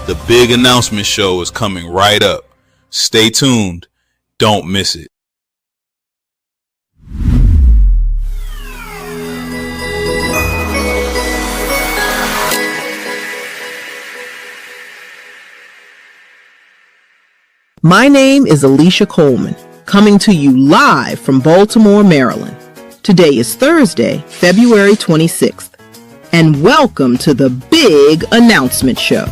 The big announcement show is coming right up. Stay tuned. Don't miss it. My name is Alicia Coleman, coming to you live from Baltimore, Maryland. Today is Thursday, February 26th, and welcome to the Big Announcement Show.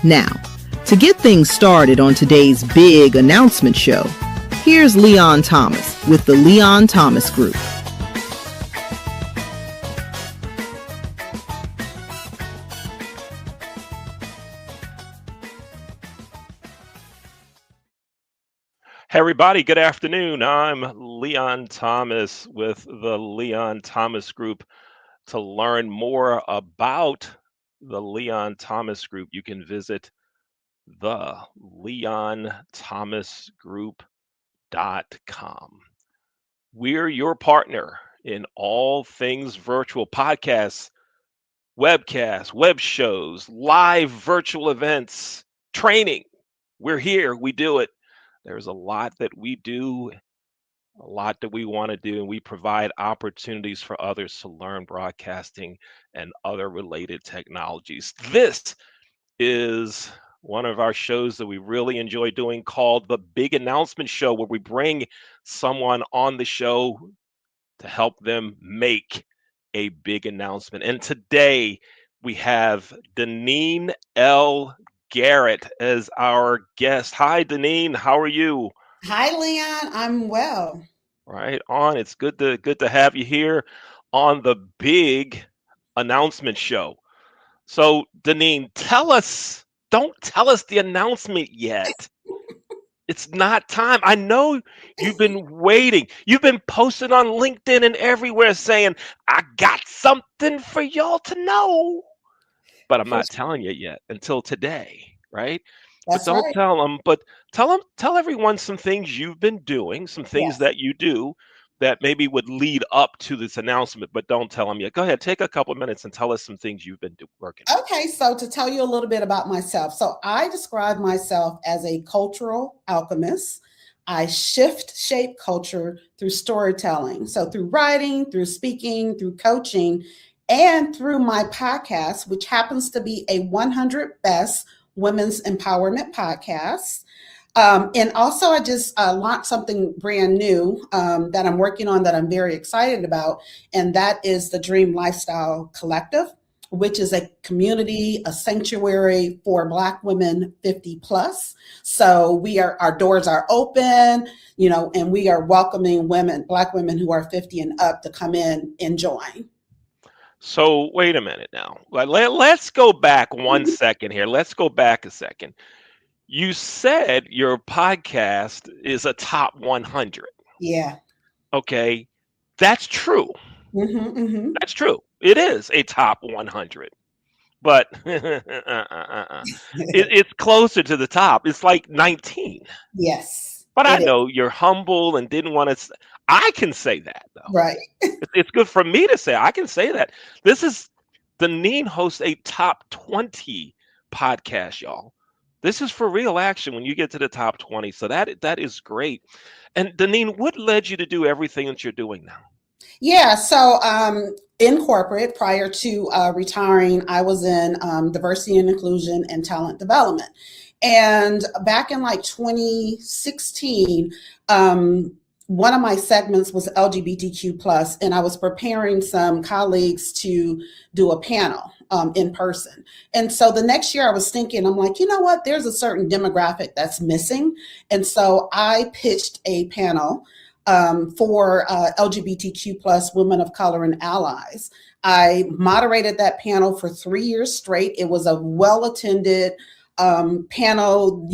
Now, to get things started on today's Big Announcement Show, here's Leon Thomas with the Leon Thomas Group. Hey everybody, good afternoon. I'm Leon Thomas with the Leon Thomas Group. To learn more about the Leon Thomas Group, you can visit the leonthomasgroup.com. We're your partner in all things virtual podcasts, webcasts, web shows, live virtual events, training. We're here, we do it. There's a lot that we do, a lot that we want to do, and we provide opportunities for others to learn broadcasting and other related technologies. This is one of our shows that we really enjoy doing called the Big Announcement Show, where we bring someone on the show to help them make a big announcement. And today we have Deneen L. Garrett as our guest. Hi, Deneen. How are you? Hi, Leon. I'm well. Right on. It's good to have you here on the Big Announcement Show. So, Deneen, don't tell us the announcement yet. It's not time. I know you've been waiting. You've been posting on LinkedIn and everywhere saying, I got something for y'all to know. But I'm not telling you yet until today, right? That's but don't right. tell them, but tell everyone some things you've been doing, some things that you do that maybe would lead up to this announcement, but don't tell them yet. Go ahead, take a couple of minutes and tell us some things you've been working on. Okay, so to tell you a little bit about myself. So I describe myself as a cultural alchemist. I shape culture through storytelling. So through writing, through speaking, through coaching, and through my podcast, which happens to be a 100 Best Women's Empowerment Podcast. And also I just launched something brand new that I'm working on that I'm very excited about. And that is the Dream Lifestyle Collective, which is a community, a sanctuary for Black women 50 plus. So our doors are open, and we are welcoming Black women who are 50 and up to come in and join. So wait a minute now. Let's go back one second here. Let's go back a second. You said your podcast is a top 100. Yeah. Okay. That's true. That's true. It is a top 100. But it's closer to the top. It's like 19. Yes. But I know you're humble and didn't want to. I can say that, though. Right. It's good for me to say. I can say that. Deneen hosts a top 20 podcast, y'all. This is for real action when you get to the top 20. So that is great. And Deneen, what led you to do everything that you're doing now? Yeah. So in corporate, prior to retiring, I was in diversity and inclusion and talent development. And back in like 2016, one of my segments was LGBTQ plus, and I was preparing some colleagues to do a panel in person. And so the next year I was thinking, I'm like, you know what, there's a certain demographic that's missing. And so I pitched a panel for LGBTQ plus women of color and allies. I moderated that panel for 3 years straight. It was a well-attended panel,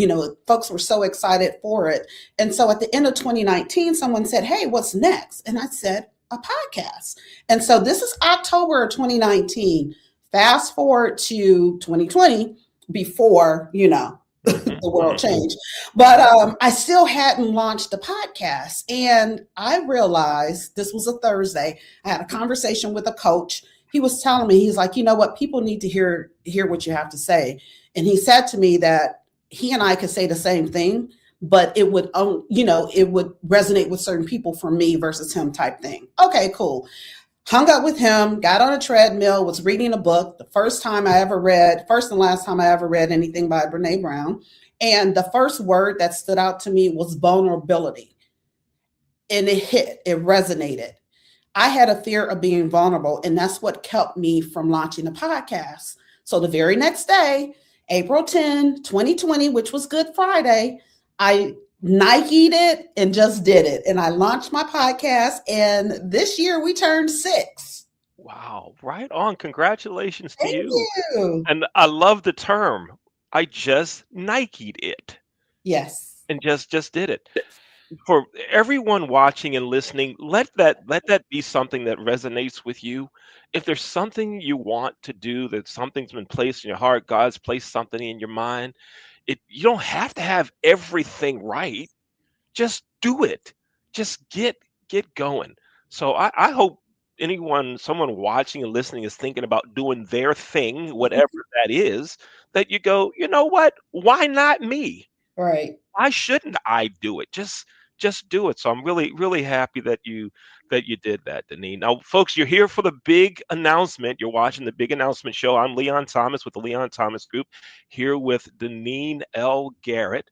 folks were so excited for it. And so at the end of 2019, someone said, hey, what's next? And I said, a podcast. And so this is October 2019. Fast forward to 2020 before, the world changed. But I still hadn't launched the podcast. And I realized this was a Thursday. I had a conversation with a coach. He was telling me, he's like, you know what, people need to hear what you have to say. And he said to me that he and I could say the same thing, but it would, it would resonate with certain people for me versus him type thing. Okay, cool. Hung up with him, got on a treadmill, was reading a book. The first and last time I ever read anything by Brene Brown. And the first word that stood out to me was vulnerability. And it resonated. I had a fear of being vulnerable, and that's what kept me from launching the podcast. So the very next day, April 10, 2020, which was Good Friday, I Nike'd it and just did it. And I launched my podcast, and this year we turned 6. Wow, right on. Congratulations to Thank you. you. And I love the term. I just Nike'd it. Yes. And just did it. For everyone watching and listening, let that be something that resonates with you. If there's something you want to do, that something's been placed in your heart, God's placed something in your mind, you don't have to have everything right. Just do it. Just get going. So I hope someone watching and listening is thinking about doing their thing, whatever that is, that you go, you know what? Why not me? Right. Why shouldn't I do it? Just do it. So I'm really, really happy that you did that, Deneen. Now, folks, you're here for the big announcement. You're watching the big announcement show. I'm Leon Thomas with the Leon Thomas Group, here with Deneen L. Garrett.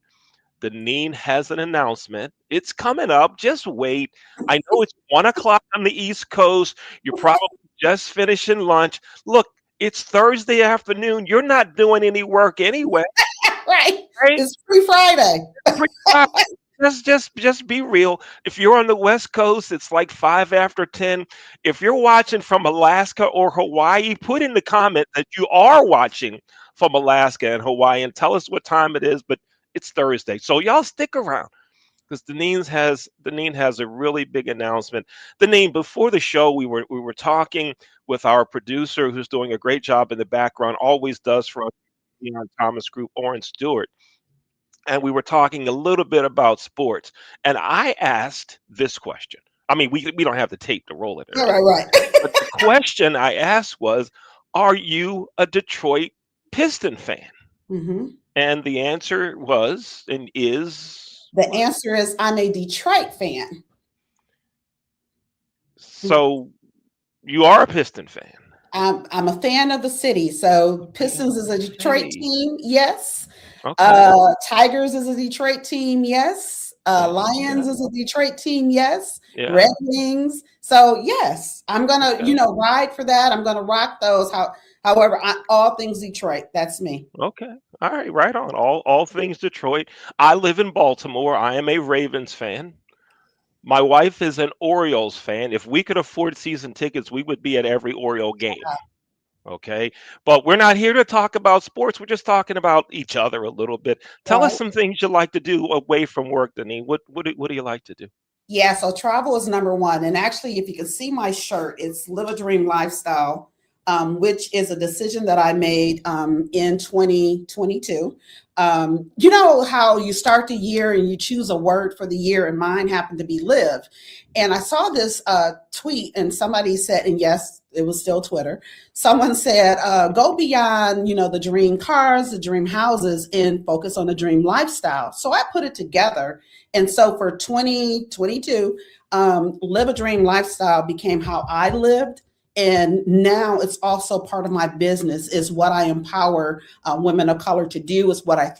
Deneen has an announcement. It's coming up. Just wait. I know it's 1:00 on the East Coast. You're probably just finishing lunch. Look, it's Thursday afternoon. You're not doing any work anyway. Right. Right? It's Free Friday. Just be real. If you're on the West Coast, it's like 5 after 10. If you're watching from Alaska or Hawaii, put in the comment that you are watching from Alaska and Hawaii and tell us what time it is. But it's Thursday, so y'all stick around because Deneen has a really big announcement. Deneen, before the show, we were talking with our producer, who's doing a great job in the background, always does for us, Leon Thomas Group, Oren Stewart. And we were talking a little bit about sports. And I asked this question. I mean, we don't have the tape to roll it. Right. But the question I asked was, are you a Detroit Piston fan? Mm-hmm. And the answer was and is? The answer is I'm a Detroit fan. So you are a Piston fan. I'm a fan of the city. So Pistons is a Detroit team, yes. Okay. Tigers is a Detroit team, yes. Lions is a Detroit team, yes. Yeah. Red Wings. So yes, I'm gonna, ride for that. I'm gonna rock those. However, all things Detroit. That's me. Okay. All right. Right on. All things Detroit. I live in Baltimore. I am a Ravens fan. My wife is an Orioles fan. If we could afford season tickets, we would be at every Oriole game. Okay. But we're not here to talk about sports. We're just talking about each other a little bit. Tell us some things you like to do away from work, Deneen. What do you like to do? Yeah, so travel is number one. And actually, if you can see my shirt, it's Live a Dream Lifestyle, which is a decision that I made in 2022. You know how you start the year and you choose a word for the year, and mine happened to be live. And I saw this tweet, and somebody said, and yes, it was still Twitter. Someone said, go beyond, the dream cars, the dream houses, and focus on the dream lifestyle. So I put it together. And so for 2022, Live a Dream Lifestyle became how I lived. And now it's also part of my business, is what I empower women of color to do, is what I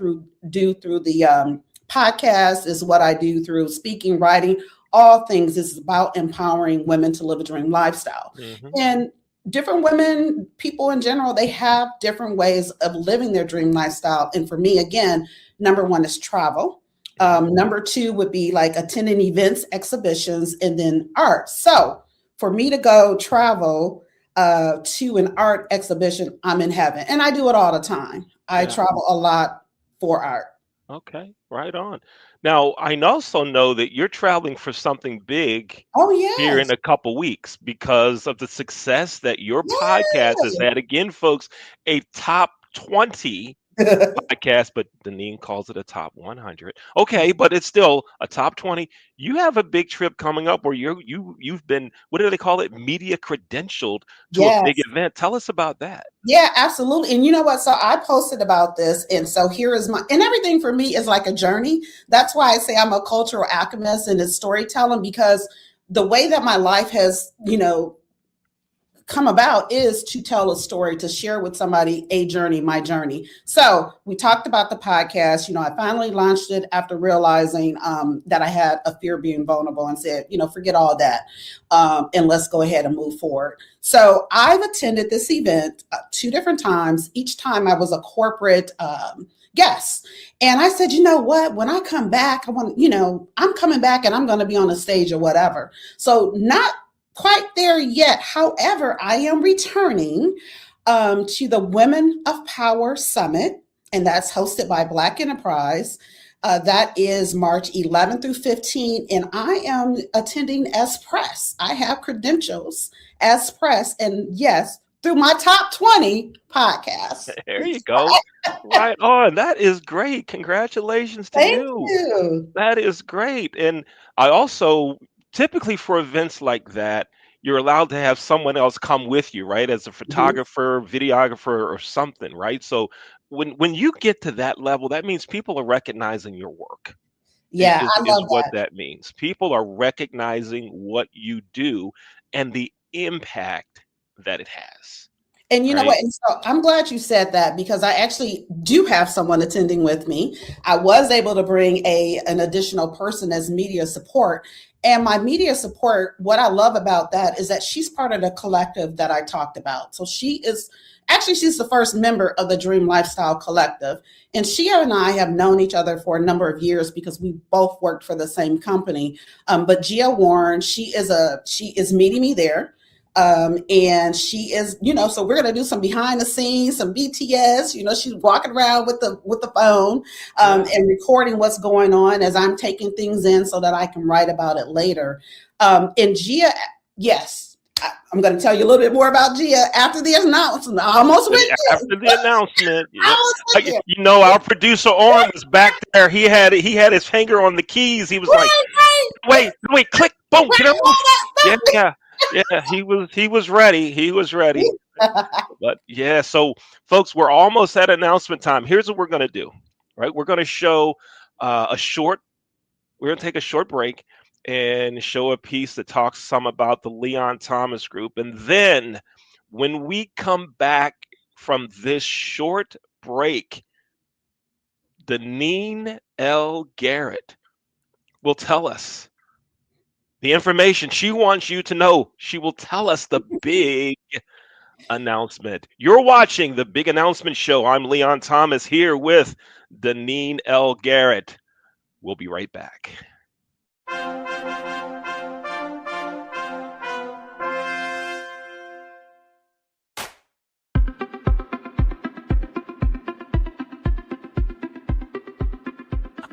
do through the podcast, is what I do through speaking, writing, all things. Is about empowering women to live a dream lifestyle. Mm-hmm. And different women, people in general, they have different ways of living their dream lifestyle. And for me, again, number one is travel. Number two would be like attending events, exhibitions, and then art. So for me to go travel to an art exhibition, I'm in heaven. And I do it all the time. I travel a lot for art. Okay, right on. Now, I also know that you're traveling for something big Oh, here in yes. a couple weeks because of the success that your podcast has Yes. had. Again, folks, a top 20 podcast, but Deneen calls it a top 100. Okay, but it's still a top 20. You have a big trip coming up where you've been, what do they call it? Media credentialed to a big Yes. event. Tell us about that. Yeah, absolutely. And you know what? So I posted about this. And so here is and everything for me is like a journey. That's why I say I'm a cultural alchemist and it's storytelling, because the way that my life has, come about is to tell a story, to share with somebody a journey, my journey. So we talked about the podcast. I finally launched it after realizing that I had a fear of being vulnerable, and said, forget all that, and let's go ahead and move forward. So I've attended this event 2 different times. Each time I was a corporate guest. And I said, you know what, when I come back, I'm coming back and I'm going to be on a stage or whatever. So not quite there yet. However, I am returning to the Women of Power Summit, and that's hosted by Black Enterprise. That is March 11th through 15th, and I am attending as press. I have credentials as press, and yes, through my top 20 podcast. There you go. Right on. That is great. Congratulations to Thank you. you. That is great. And I also, typically for events like that, you're allowed to have someone else come with you, right? As a Mhm. photographer, videographer, or something, right? So when you get to that level, that means people are recognizing your work. Yeah, I Is love what that. that means. People are recognizing what you do and the impact that it has, And you know right? what? And so I'm glad you said that, because I actually do have someone attending with me. I was able to bring an additional person as media support. And my media support, what I love about that is that she's part of the collective that I talked about. So she's the first member of the Dream Lifestyle Collective. And she and I have known each other for a number of years because we both worked for the same company. But Gia Warren, she is meeting me there. And she is, so we're gonna do some behind the scenes, some BTS. She's walking around with the phone, Yeah. and recording what's going on as I'm taking things in so that I can write about it later. And Gia, yes, I'm going to tell you a little bit more about Gia after the announcement. I almost went there. After the announcement, I yeah, almost went there. our producer Orm was back there. He had his finger on the keys. He was like, Right, right, wait, click, boom, get it off. right, Yeah, yeah. He was ready. He was ready. right. But yeah, so folks, we're almost at announcement time. Here's what we're gonna do. Right, we're gonna show a short. We're gonna take a short break and show a piece that talks some about the Leon Thomas Group, and then when we come back from this short break, Deneen L. Garrett will tell us the information she wants you to know. She will tell us the big announcement. You're watching the Big Announcement Show. I'm Leon Thomas here with Deneen L. Garrett. We'll be right back.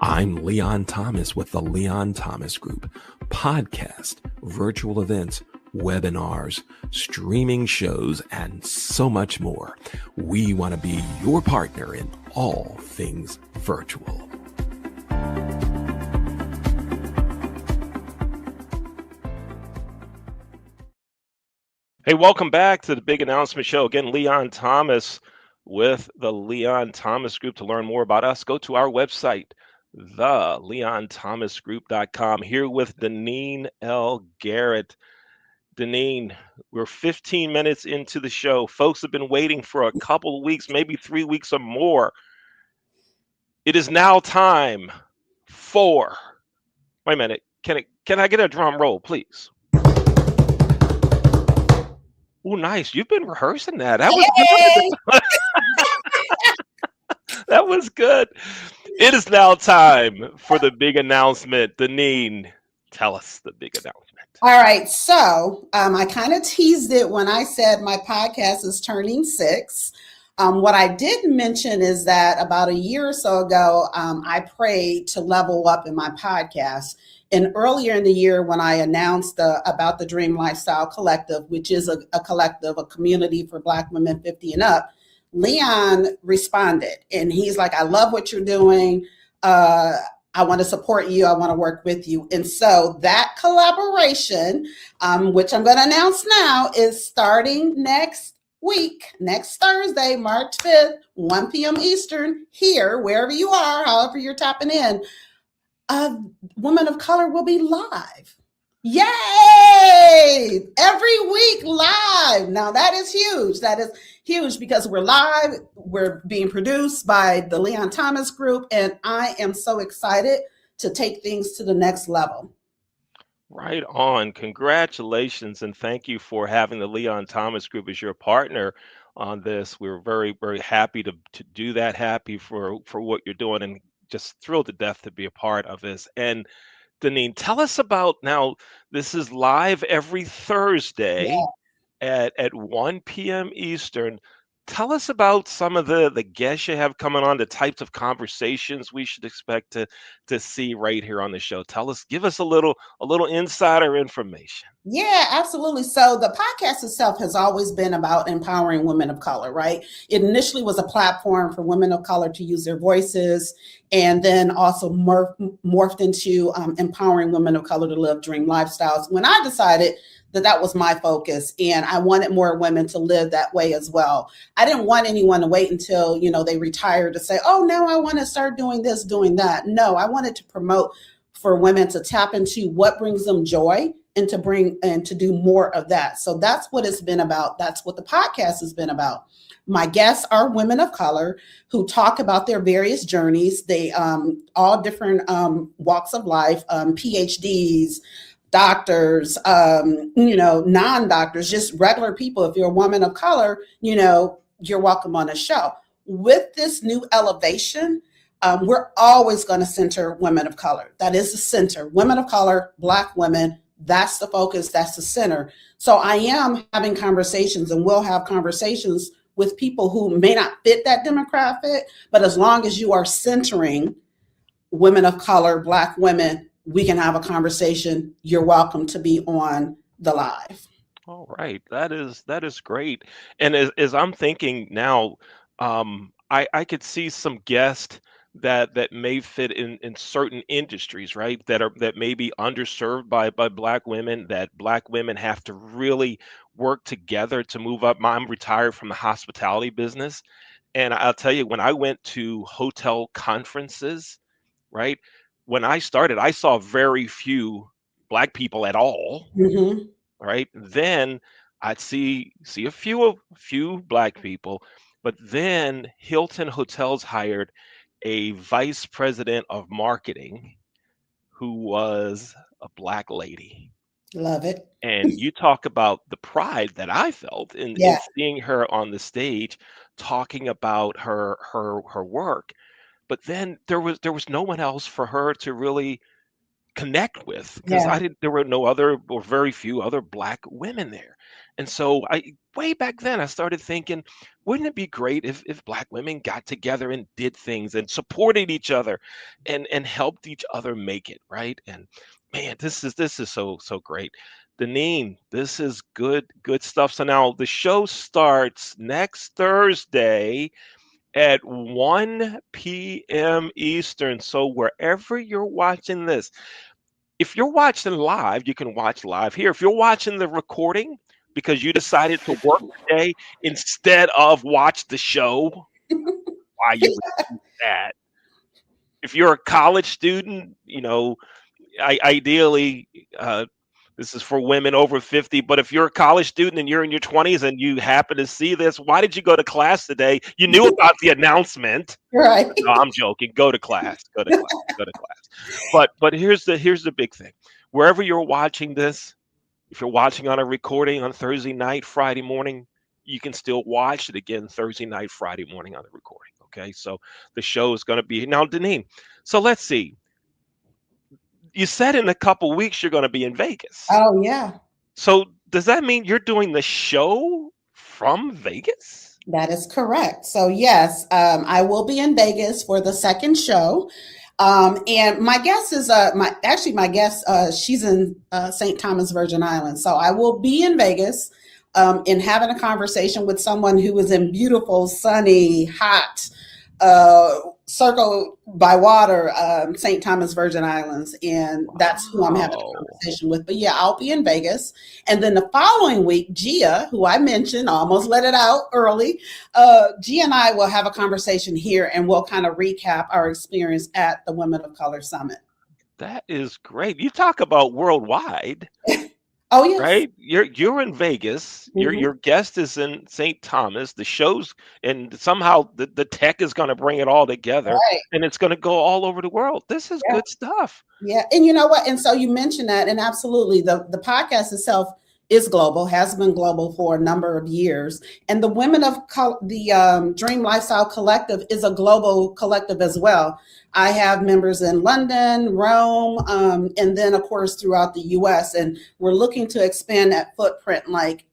I'm Leon Thomas with the Leon Thomas Group. Podcast, virtual events, webinars, streaming shows, and so much more. We want to be your partner in all things virtual. Hey, welcome back to the Big Announcement Show. Again, Leon Thomas with the Leon Thomas Group. To learn more about us, go to our website, theleonthomasgroup.com. Here with Deneen L. Garrett. Deneen, we're 15 minutes into the show. Folks have been waiting for a couple of weeks, maybe 3 weeks or more. It is now time for. Wait a minute. Can I get a drum roll, please? Oh, nice. You've been rehearsing that. That was Hey! good. That was good. It is now time for the big announcement. Deneen, tell us the big announcement. All right. So I kind of teased it when I said my podcast is turning 6. What I didn't mention is that about a year or so ago, I prayed to level up in my podcast. And earlier in the year, when I announced about the Dream Lifestyle Collective, which is a collective, a community for Black women 50 and up, Leon responded. And he's like, I love what you're doing. I want to support you. I want to work with you. And so that collaboration, which I'm going to announce now, is starting next week, next Thursday, March 5th, 1 p.m. Eastern, here, wherever you are, however you're tapping in. Women of Color will be live. Yay! Every week live. Now that is huge. That is huge because we're live. We're being produced by the Leon Thomas Group, and I am so excited to take things to the next level. Right on. Congratulations, and thank you for having the Leon Thomas Group as your partner on this. We're very, very happy to do that. Happy for what you're doing, and just thrilled to death to be a part of this. And Deneen, tell us about now. This is live every Thursday at 1 p.m. Eastern. Tell us about some of the guests you have coming on, the types of conversations we should expect to see right here on the show. Give us a little insider information. Yeah, absolutely. So the podcast itself has always been about empowering women of color, right? It initially was a platform for women of color to use their voices, and then also morphed into empowering women of color to live dream lifestyles. When I decided that was my focus, and I wanted more women to live that way as well. I didn't want anyone to wait until, they retire to say, oh, now I want to start doing this, doing that. No, I wanted to promote for women to tap into what brings them joy and to do more of that. So that's what it's been about. That's what the podcast has been about. My guests are women of color who talk about their various journeys. They all different walks of life, PhDs, doctors, non-doctors, just regular people. If you're a woman of color, you're welcome on the show. With this new elevation, we're always going to center women of color. That is the center. Women of color, Black women, that's the focus, that's the center. So I am having conversations, and will have conversations with people who may not fit that demographic, but as long as you are centering women of color, Black women, we can have a conversation. You're welcome to be on the live. All right, that is great. And as I'm thinking now, I could see some guests that may fit in certain industries, right? That may be underserved by Black women. That Black women have to really work together to move up. I'm retired from the hospitality business, and I'll tell you, when I went to hotel conferences, right? When I started, I saw very few Black people at all. Mm-hmm. Right? Then I'd see a few Black people, but then Hilton Hotels hired a vice president of marketing who was a Black lady. Love it. And you talk about the pride that I felt in seeing her on the stage talking about her work. But then there was no one else for her to really connect with, because there were no other, or very few other Black women there. And so way back then I started thinking, wouldn't it be great if Black women got together and did things and supported each other and helped each other make it, right? And man, this is so great. Deneen, this is good stuff. So now the show starts next Thursday at 1 p.m. Eastern. So wherever you're watching this, if you're watching live, you can watch live here. If you're watching the recording because you decided to work today instead of watch the show, why you would do that? If you're a college student, ideally, this is for women over 50, but if you're a college student and you're in your 20s and you happen to see this, why did you go to class today? You knew about the announcement. Right. No, I'm joking. Go to class. Go to class. But here's the big thing. Wherever you're watching this, if you're watching on a recording on Thursday night, Friday morning, you can still watch it again Thursday night, Friday morning on the recording. Okay, so the show is going to be now, Deneen. So let's see. You said in a couple weeks you're going to be in Vegas. Oh, yeah. So does that mean you're doing the show from Vegas? That is correct. So yes, I will be in Vegas for the second show. And my guest is my guest. She's in St. Thomas Virgin Islands. So I will be in Vegas and having a conversation with someone who is in beautiful, sunny, hot, circled by water, St. Thomas Virgin Islands, and that's who I'm having a conversation with. But yeah, I'll be in Vegas, and then the following week, Gia, who I mentioned, almost let it out early. Gia and I will have a conversation here, and we'll kind of recap our experience at the Women of Color Summit. That is great. You talk about worldwide. Oh yes, right? You're in Vegas. Mhm. Your guest is in St. Thomas. The show's and somehow the tech is going to bring it all together, Right. and it's going to go all over the world. This is Yeah. good stuff. Yeah, and you know what? And so you mentioned that, and absolutely, the podcast itself is global, has been global for a number of years, and the the Dream Lifestyle Collective is a global collective as well. I have members in London, Rome, and then of course throughout the U.S. And we're looking to expand that footprint. Like,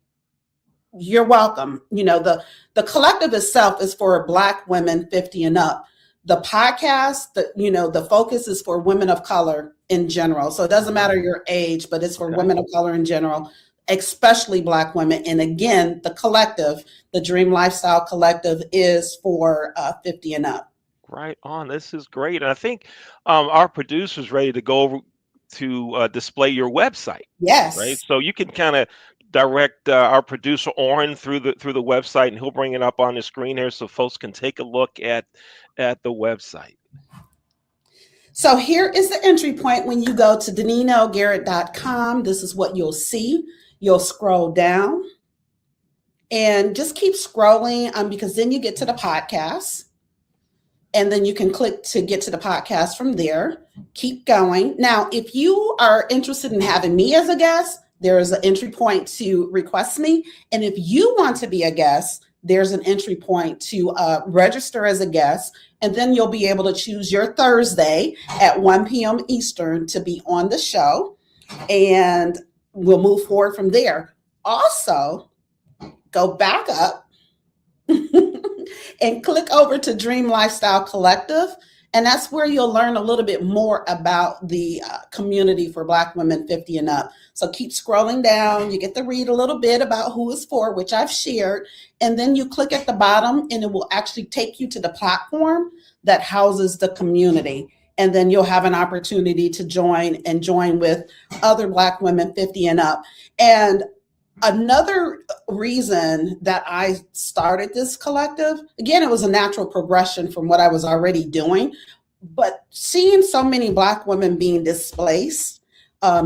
you're welcome. You know, the collective itself is for Black women 50 and up. The podcast, the focus is for women of color in general. So it doesn't matter your age, but it's for women of color in general, especially Black women. And again, the collective, the Dream Lifestyle Collective, is for 50 and up. Right on. This is great, and I think our producer's ready to go over to display your website. Yes. Right, so you can kind of direct our producer Oren through the website, and he'll bring it up on the screen here so folks can take a look at the website. So here is the entry point when you go to deneenlgarrett.com. This is what you'll see. You'll scroll down and just keep scrolling because then you get to the podcast. And then you can click to get to the podcast from there. Keep going. Now, if you are interested in having me as a guest, there is an entry point to request me. And if you want to be a guest, there's an entry point to register as a guest. And then you'll be able to choose your Thursday at 1 p.m. Eastern to be on the show. And we'll move forward from there. Also, go back up and click over to Dream Lifestyle Collective. And that's where you'll learn a little bit more about the community for Black women 50 and up. So keep scrolling down. You get to read a little bit about who it's for, which I've shared. And then you click at the bottom and it will actually take you to the platform that houses the community. And then you'll have an opportunity to join with other Black women 50 and up. And another reason that I started this collective, again, it was a natural progression from what I was already doing, but seeing so many Black women being displaced,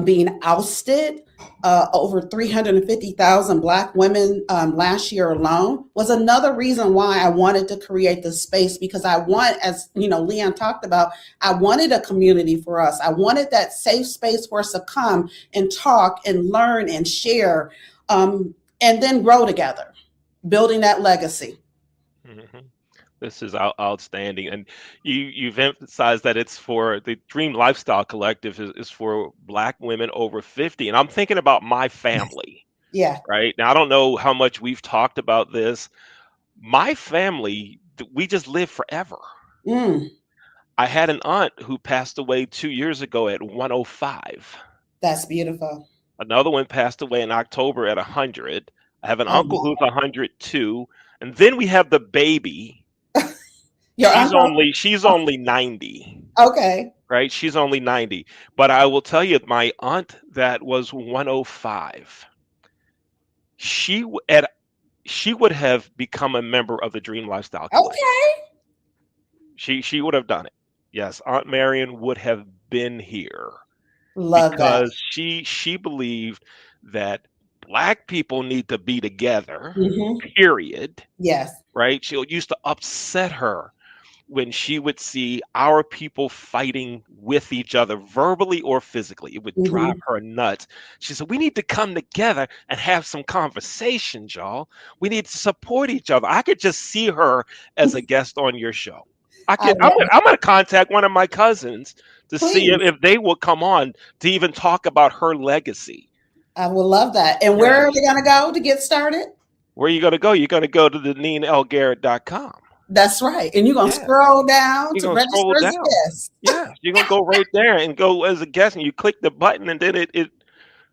being ousted, over 350,000 Black women last year alone was another reason why I wanted to create this space, because I want, as Leon talked about, I wanted a community for us. I wanted that safe space for us to come and talk and learn and share. And then grow together, building that legacy. Mm-hmm. This is outstanding. And you've emphasized that it's for the Dream Lifestyle Collective is for Black women over 50. And I'm thinking about my family. Yeah. Right. Now, I don't know how much we've talked about this. My family, we just live forever. I had an aunt who passed away 2 years ago at 105. That's beautiful. Another one passed away in October at 100. I have an uncle who's 102, and then we have the baby. She's only 90. Okay. Right? She's only 90. But I will tell you, my aunt that was 105, she would have become a member of the Dream Lifestyle Collective. Okay. She would have done it. Yes, Aunt Marion would have been here. Love because that. she believed that Black people need to be together, period. Yes. Right? She used to upset her when she would see our people fighting with each other, verbally or physically. It would drive her nuts. She said, we need to come together and have some conversations, y'all. We need to support each other. I could just see her as a guest on your show. I'm going to contact one of my cousins to see if they will come on to even talk about her legacy. I would love that. And where are they going to go to get started? Where are you going to go? You're going to go to DeneenLGarrett.com. That's right. And you're going to scroll down You're to going to scroll register as down. a guest. Yeah, you're going to go right there and go as a guest, and you click the button, and then it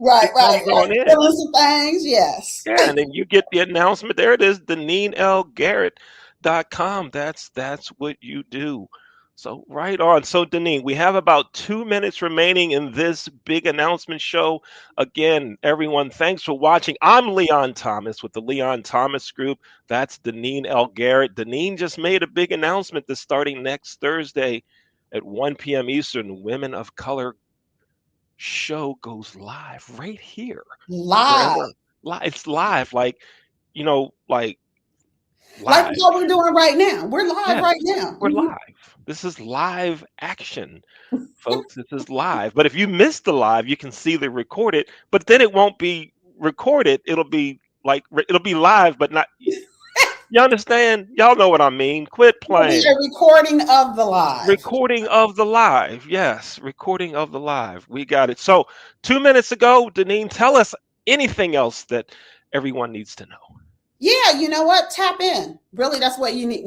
Right. comes on in. Filling some things, yes. Yeah, and then you get the announcement. There it is, DeneenLGarrett.com. That's what you do. So right on. So Deneen, we have about 2 minutes remaining in this big announcement show. Again, everyone, thanks for watching. I'm Leon Thomas with the Leon Thomas Group. That's Deneen L. Garrett. Deneen just made a big announcement that's starting next Thursday at 1 p.m. Eastern. Women of Color show goes live right here. Live. It's live, like live. Like what we're doing right now. We're live right now. We're live. This is live action, folks. This is live. But if you missed the live, you can see the recorded, but then it won't be recorded. It'll be live, but not. You understand? Y'all know what I mean. Quit playing. A recording of the live. Recording of the live. Yes, recording of the live. We got it. So 2 minutes ago, Deneen, tell us anything else that everyone needs to know. Yeah, you know what? Tap in. Really, that's what you need.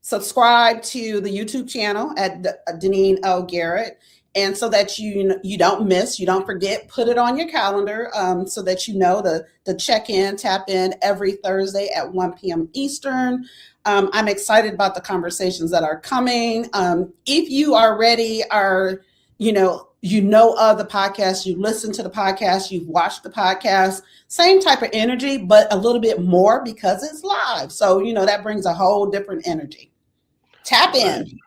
Subscribe to the YouTube channel at Deneen L. Garrett. And so that you don't miss, you don't forget, put it on your calendar so that you know the check-in, tap in every Thursday at 1 p.m. Eastern. I'm excited about the conversations that are coming. If you already are, of the podcast, you listen to the podcast, you've watched the podcast, same type of energy, but a little bit more because it's live. So, that brings a whole different energy. Tap in.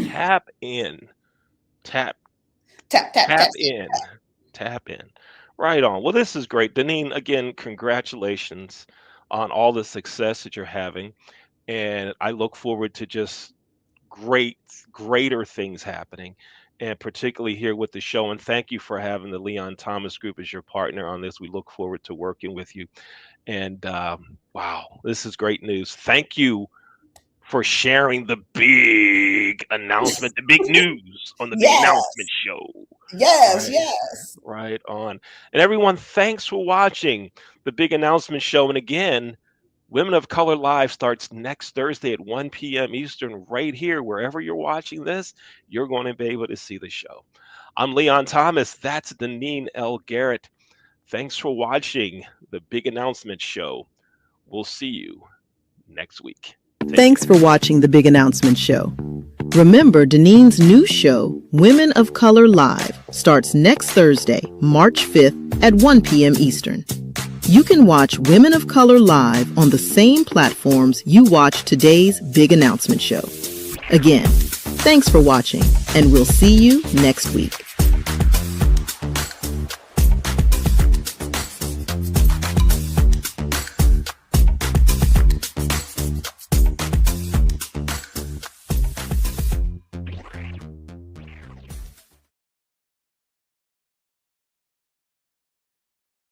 Tap in. Tap in. Tap in. Right on. Well, this is great. Deneen, again, congratulations on all the success that you're having. And I look forward to just greater things happening, and particularly here with the show. And thank you for having the Leon Thomas Group as your partner on this. We look forward to working with you. And wow, this is great news. Thank you for sharing the big announcement, the big news on the big announcement show. Yes. Right on. And everyone, thanks for watching the big announcement show. And again, Women of Color Live starts next Thursday at 1 p.m. Eastern right here. Wherever you're watching this, you're going to be able to see the show. I'm Leon Thomas. That's Deneen L. Garrett. Thanks for watching the big announcement show. We'll see you next week. Thanks for watching the Big Announcement Show. Remember, Deneen's new show, Women of Color Live, starts next Thursday, March 5th at 1 p.m. Eastern. You can watch Women of Color Live on the same platforms you watch today's Big Announcement Show. Again, thanks for watching, and we'll see you next week.